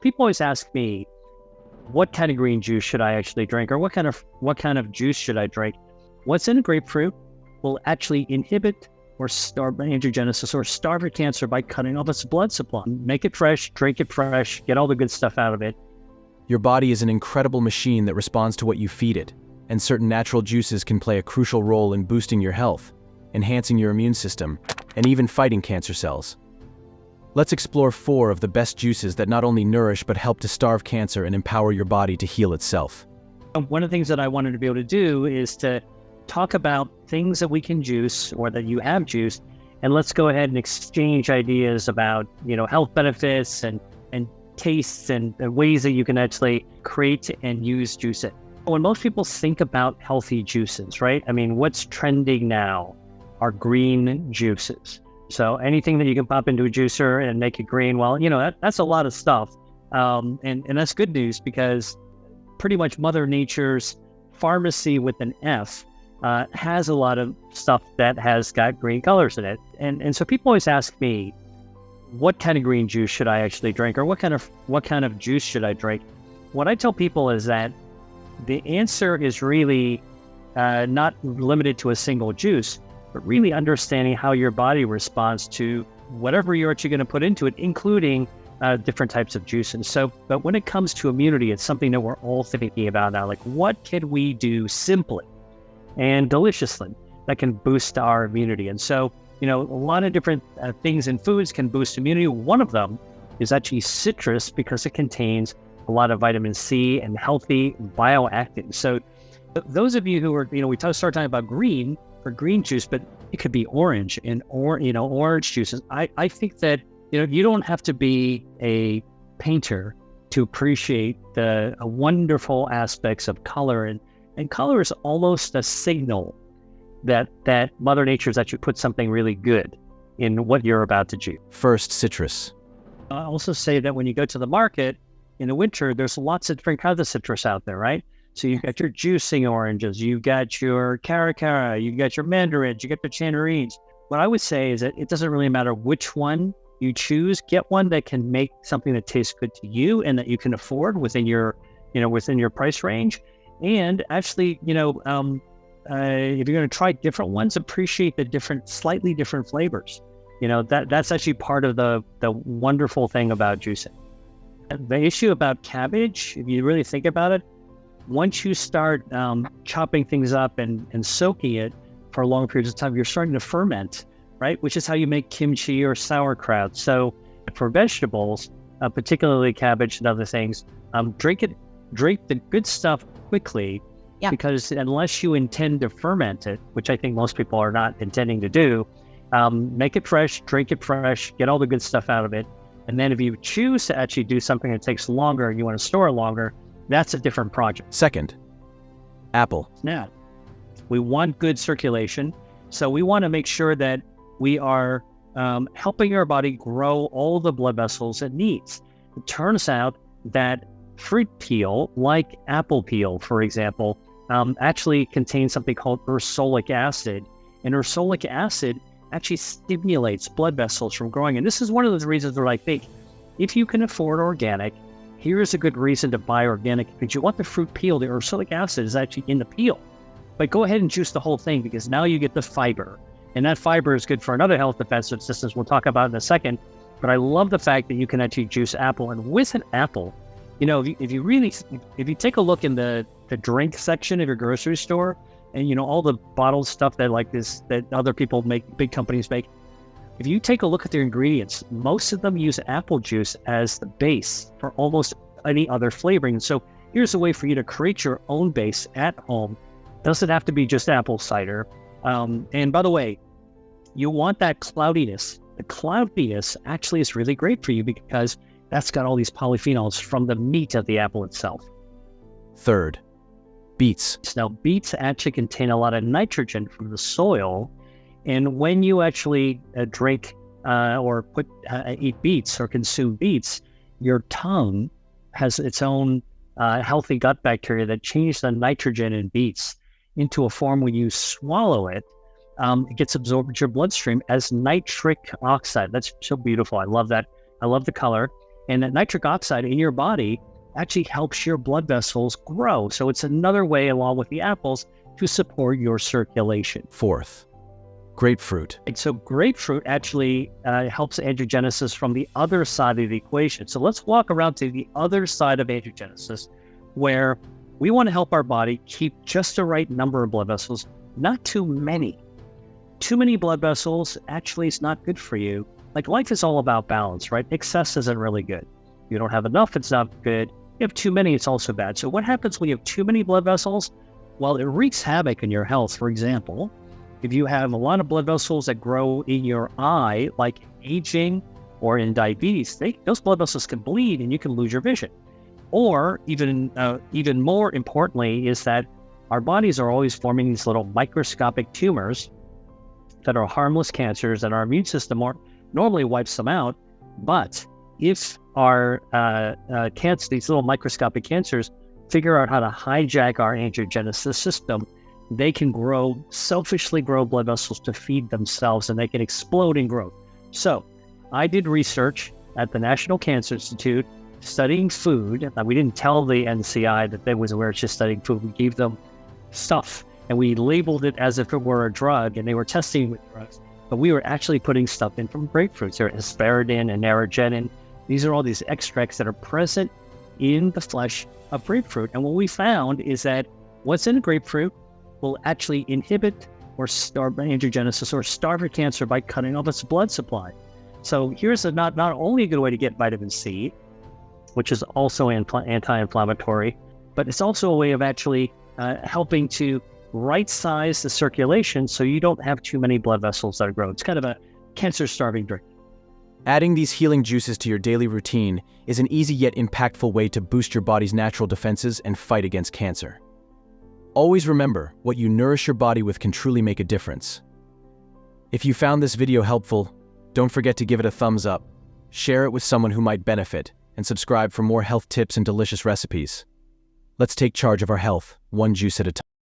People always ask me, what kind of green juice should I actually drink, or what kind of juice should I drink? What's in grapefruit will actually inhibit or starve angiogenesis or starve your cancer by cutting off its blood supply. Make it fresh, drink it fresh, get all the good stuff out of it. Your body is an incredible machine that responds to what you feed it, and certain natural juices can play a crucial role in boosting your health, enhancing your immune system, and even fighting cancer cells. Let's explore 4 of the best juices that not only nourish but help to starve cancer and empower your body to heal itself. One of the things that I wanted to be able to do is to talk about things that we can juice or that you have juiced, and let's go ahead and exchange ideas about, health benefits and tastes and ways that you can actually create and use juice it. When most people think about healthy juices, right? I mean, what's trending now are green juices. So anything that you can pop into a juicer and make it green, well, that's a lot of stuff. And that's good news, because pretty much Mother Nature's pharmacy with an F has a lot of stuff that has got green colors in it. And so people always ask me, what kind of green juice should I actually drink, or what kind of juice should I drink? What I tell people is that the answer is really not limited to a single juice, but really understanding how your body responds to whatever you're actually going to put into it, including different types of juices. But when it comes to immunity, it's something that we're all thinking about now. Like, what can we do simply and deliciously that can boost our immunity? And so, a lot of different things in foods can boost immunity. One of them is actually citrus, because it contains a lot of vitamin C and healthy bioactives. So those of you who are, we start talking about green for green juice, but it could be orange and orange juices. I think that, you don't have to be a painter to appreciate the wonderful aspects of color, and color is almost a signal that Mother Nature's actually put something really good in what you're about to juice. First, citrus. I also say that when you go to the market in the winter, there's lots of different kinds of citrus out there, right? So you've got your juicing oranges, you've got your caracara, you've got your mandarins, you got your tangerines. What I would say is that it doesn't really matter which one you choose. Get one that can make something that tastes good to you and that you can afford within your price range. And actually, if you're going to try different ones, appreciate the slightly different flavors. That's actually part of the wonderful thing about juicing. The issue about cabbage, if you really think about it, once you start chopping things up and soaking it for long periods of time, you're starting to ferment, right? Which is how you make kimchi or sauerkraut. So for vegetables, particularly cabbage and other things, drink the good stuff quickly. Yeah. Because unless you intend to ferment it, which I think most people are not intending to do, make it fresh, drink it fresh, get all the good stuff out of it. And then if you choose to actually do something that takes longer and you want to store it longer, that's a different project. Second, apple. Now, we want good circulation. So we want to make sure that we are helping our body grow all the blood vessels it needs. It turns out that fruit peel, like apple peel, for example, actually contains something called ursolic acid. And ursolic acid actually stimulates blood vessels from growing. And this is one of the reasons where I think if you can afford organic, here's a good reason to buy organic. Because you want the fruit peel, the ursolic acid is actually in the peel. But go ahead and juice the whole thing, because now you get the fiber. And that fiber is good for another health defensive systems we'll talk about in a second. But I love the fact that you can actually juice apple. And with an apple, if you take a look in the drink section of your grocery store, and all the bottled stuff that other people make, big companies make, if you take a look at their ingredients, most of them use apple juice as the base for almost any other flavoring. So here's a way for you to create your own base at home. Doesn't have to be just apple cider. And by the way, you want that cloudiness. The cloudiness actually is really great for you, because that's got all these polyphenols from the meat of the apple itself. Third, beets. Now, beets actually contain a lot of nitrogen from the soil. And when you actually drink or eat beets or consume beets, your tongue has its own healthy gut bacteria that change the nitrogen in beets into a form when you swallow it. It gets absorbed into your bloodstream as nitric oxide. That's so beautiful. I love that. I love the color. And that nitric oxide in your body actually helps your blood vessels grow. So it's another way, along with the apples, to support your circulation. Fourth, grapefruit. And so grapefruit actually helps angiogenesis from the other side of the equation. So let's walk around to the other side of angiogenesis, where we want to help our body keep just the right number of blood vessels, not too many. Too many blood vessels actually is not good for you. Like, life is all about balance, right? Excess isn't really good. You don't have enough, it's not good. You have too many, it's also bad. So what happens when you have too many blood vessels? Well, it wreaks havoc in your health. For example, if you have a lot of blood vessels that grow in your eye, like aging or in diabetes, those blood vessels can bleed and you can lose your vision. Or even more importantly is that our bodies are always forming these little microscopic tumors that are harmless cancers, and our immune system normally wipes them out. But if our these little microscopic cancers figure out how to hijack our angiogenesis system, they can selfishly grow blood vessels to feed themselves, and they can explode in growth. So I did research at the National Cancer Institute studying food. Now, we didn't tell the NCI that they was aware, just studying food. We gave them stuff and we labeled it as if it were a drug, and they were testing with drugs. But we were actually putting stuff in from grapefruits. There are hesperidin and narogenin. These are all these extracts that are present in the flesh of grapefruit. And what we found is that what's in grapefruit will actually inhibit or starve angiogenesis or starve your cancer by cutting off its blood supply. So here's not only a good way to get vitamin C, which is also anti-inflammatory, but it's also a way of actually helping to right-size the circulation so you don't have too many blood vessels that grow. It's kind of a cancer-starving drink. Adding these healing juices to your daily routine is an easy yet impactful way to boost your body's natural defenses and fight against cancer. Always remember, what you nourish your body with can truly make a difference. If you found this video helpful, don't forget to give it a thumbs up, share it with someone who might benefit, and subscribe for more health tips and delicious recipes. Let's take charge of our health, one juice at a time.